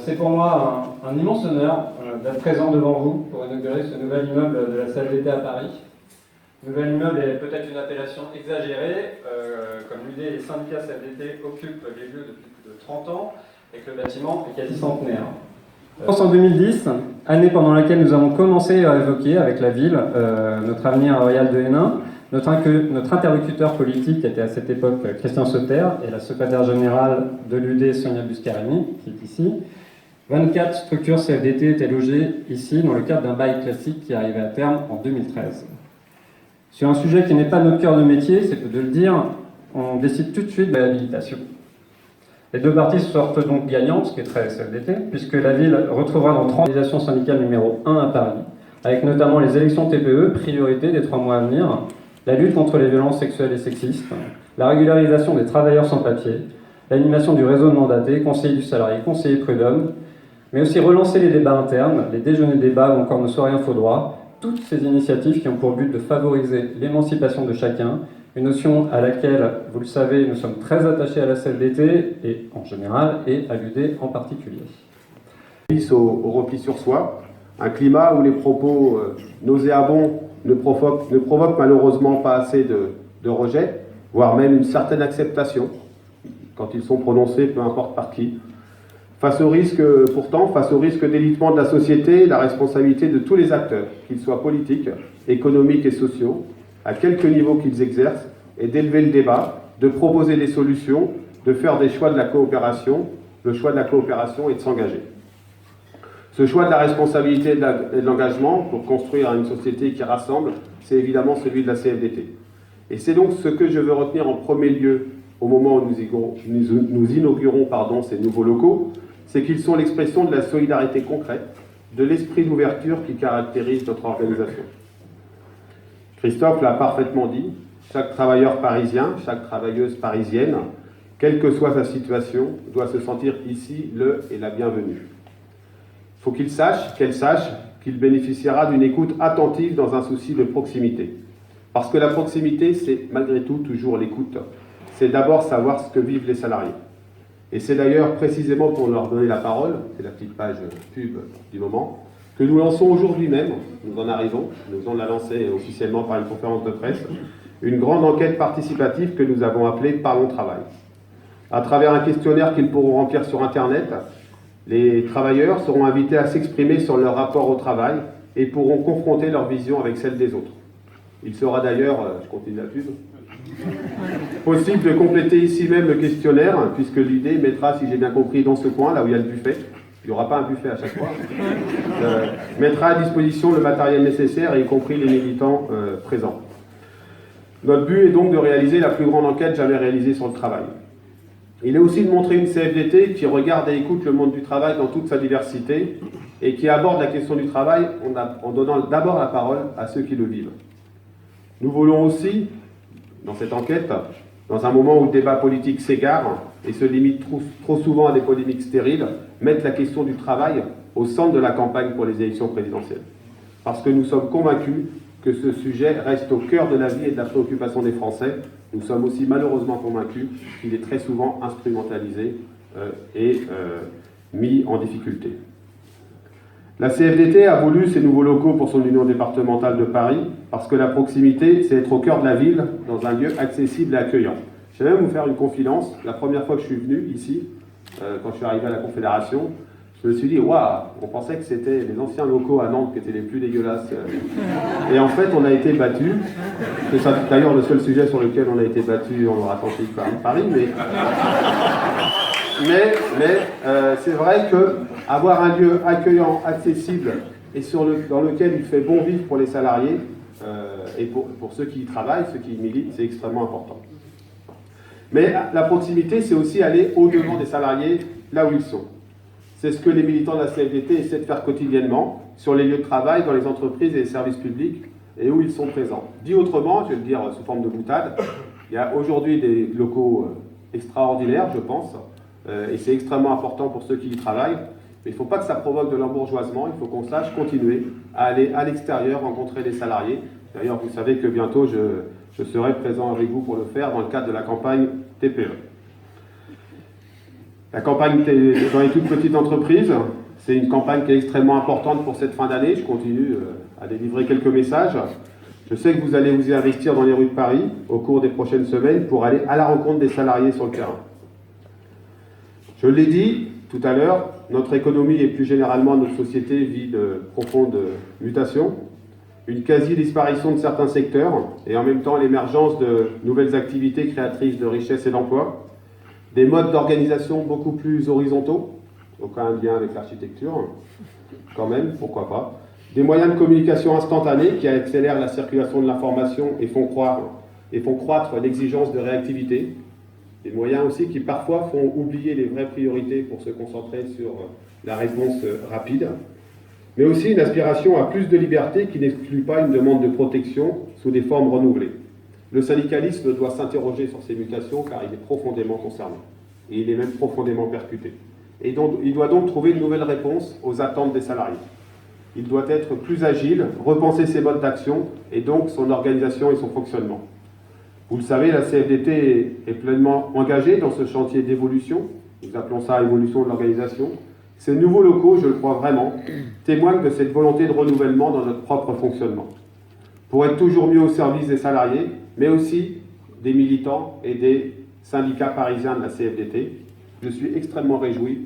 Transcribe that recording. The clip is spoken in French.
C'est pour moi un immense honneur d'être présent devant vous pour inaugurer ce nouvel immeuble de la CFDT à Paris. Le nouvel immeuble est peut-être une appellation exagérée, comme l'UD et les syndicats CFDT occupent les lieux depuis plus de 30 ans et que le bâtiment est quasi centenaire. En 2010, année pendant laquelle nous avons commencé à évoquer avec la ville notre avenir à Royal de Hénin. Notre interlocuteur politique était à cette époque Christian Sauter et la secrétaire générale de l'UD Sonia Buscarini, qui est ici. 24 structures CFDT étaient logées ici dans le cadre d'un bail classique qui arrivait à terme en 2013. Sur un sujet qui n'est pas notre cœur de métier, c'est peu de le dire, on décide tout de suite de l'habilitation. Les deux parties sortent donc gagnantes, ce qui est très CFDT, puisque la ville retrouvera dans 30 organisations syndicales numéro 1 à Paris, avec notamment les élections TPE, priorité des 3 mois à venir, la lutte contre les violences sexuelles et sexistes, la régularisation des travailleurs sans papier, l'animation du réseau de mandatés, conseiller du salarié, conseiller prud'homme, mais aussi relancer les débats internes, les déjeuners débats ou encore nos soirées info droit, toutes ces initiatives qui ont pour but de favoriser l'émancipation de chacun, une notion à laquelle, vous le savez, nous sommes très attachés à la CFDT et en général et à l'UD en particulier. Au repli sur soi, un climat où les propos nauséabonds ne provoquent malheureusement pas assez de rejet, voire même une certaine acceptation, quand ils sont prononcés, peu importe par qui. Face au risque d'élitement de la société, la responsabilité de tous les acteurs, qu'ils soient politiques, économiques et sociaux, à quelque niveau qu'ils exercent, est d'élever le débat, de proposer des solutions, de faire des choix de la coopération. Le choix de la coopération est de s'engager. Ce choix de la responsabilité et de l'engagement pour construire une société qui rassemble, c'est évidemment celui de la CFDT. Et c'est donc ce que je veux retenir en premier lieu au moment où nous inaugurons ces nouveaux locaux, c'est qu'ils sont l'expression de la solidarité concrète, de l'esprit d'ouverture qui caractérise notre organisation. Christophe l'a parfaitement dit, chaque travailleur parisien, chaque travailleuse parisienne, quelle que soit sa situation, doit se sentir ici le et la bienvenue. Il faut qu'elle sache qu'il bénéficiera d'une écoute attentive dans un souci de proximité. Parce que la proximité, c'est malgré tout toujours l'écoute. C'est d'abord savoir ce que vivent les salariés. Et c'est d'ailleurs précisément pour leur donner la parole, c'est la petite page pub du moment, que nous lançons aujourd'hui même, nous en arrivons, nous venons de la lancer officiellement par une conférence de presse, une grande enquête participative que nous avons appelée Parlons Travail. À travers un questionnaire qu'ils pourront remplir sur Internet, les travailleurs seront invités à s'exprimer sur leur rapport au travail et pourront confronter leur vision avec celle des autres. Il sera d'ailleurs, je continue la pub, possible de compléter ici même le questionnaire, puisque l'idée mettra, si j'ai bien compris, dans ce coin, là où il y a le buffet, il n'y aura pas un buffet à chaque fois, mettra à disposition le matériel nécessaire, y compris les militants présents. Notre but est donc de réaliser la plus grande enquête jamais réalisée sur le travail. Il est aussi de montrer une CFDT qui regarde et écoute le monde du travail dans toute sa diversité et qui aborde la question du travail en donnant d'abord la parole à ceux qui le vivent. Nous voulons aussi, dans cette enquête, dans un moment où le débat politique s'égare et se limite trop souvent à des polémiques stériles, mettre la question du travail au centre de la campagne pour les élections présidentielles. Parce que nous sommes convaincus que ce sujet reste au cœur de la vie et de la préoccupation des Français. Nous sommes aussi malheureusement convaincus qu'il est très souvent instrumentalisé et mis en difficulté. La CFDT a voulu ces nouveaux locaux pour son union départementale de Paris parce que la proximité, c'est être au cœur de la ville, dans un lieu accessible et accueillant. Je vais même vous faire une confidence. La première fois que je suis venu ici, quand je suis arrivé à la Confédération, je me suis dit, waouh, on pensait que c'était les anciens locaux à Nantes qui étaient les plus dégueulasses. Et en fait, on a été battus. C'est d'ailleurs le seul sujet sur lequel on a été battus en Loire-Atlantique par Paris. Mais c'est vrai qu'avoir un lieu accueillant, accessible et dans lequel il fait bon vivre pour les salariés et pour ceux qui y travaillent, ceux qui y militent, c'est extrêmement important. Mais la proximité, c'est aussi aller au-devant des salariés, là où ils sont. C'est ce que les militants de la CFDT essaient de faire quotidiennement sur les lieux de travail, dans les entreprises et les services publics et où ils sont présents. Dit autrement, je vais le dire sous forme de boutade, il y a aujourd'hui des locaux extraordinaires, je pense, et c'est extrêmement important pour ceux qui y travaillent. Mais il ne faut pas que ça provoque de l'embourgeoisement, il faut qu'on sache continuer à aller à l'extérieur, rencontrer les salariés. D'ailleurs, vous savez que bientôt, je serai présent avec vous pour le faire dans le cadre de la campagne TPE. La campagne dans les toutes petites entreprises, c'est une campagne qui est extrêmement importante pour cette fin d'année. Je continue à délivrer quelques messages. Je sais que vous allez vous y investir dans les rues de Paris au cours des prochaines semaines pour aller à la rencontre des salariés sur le terrain. Je l'ai dit tout à l'heure, notre économie et plus généralement notre société vit de profondes mutations, une quasi-disparition de certains secteurs et en même temps l'émergence de nouvelles activités créatrices de richesse et d'emploi, des modes d'organisation beaucoup plus horizontaux, aucun lien avec l'architecture, quand même, pourquoi pas, des moyens de communication instantanés qui accélèrent la circulation de l'information et font croître l'exigence de réactivité, des moyens aussi qui parfois font oublier les vraies priorités pour se concentrer sur la réponse rapide, mais aussi une aspiration à plus de liberté qui n'exclut pas une demande de protection sous des formes renouvelées. Le syndicalisme doit s'interroger sur ces mutations car il est profondément concerné, et il est même profondément percuté. Et donc, il doit donc trouver une nouvelle réponse aux attentes des salariés. Il doit être plus agile, repenser ses modes d'action et donc son organisation et son fonctionnement. Vous le savez, la CFDT est pleinement engagée dans ce chantier d'évolution. Nous appelons ça évolution de l'organisation. Ces nouveaux locaux, je le crois vraiment, témoignent de cette volonté de renouvellement dans notre propre fonctionnement, pour être toujours mieux au service des salariés, mais aussi des militants et des syndicats parisiens de la CFDT. Je suis extrêmement réjoui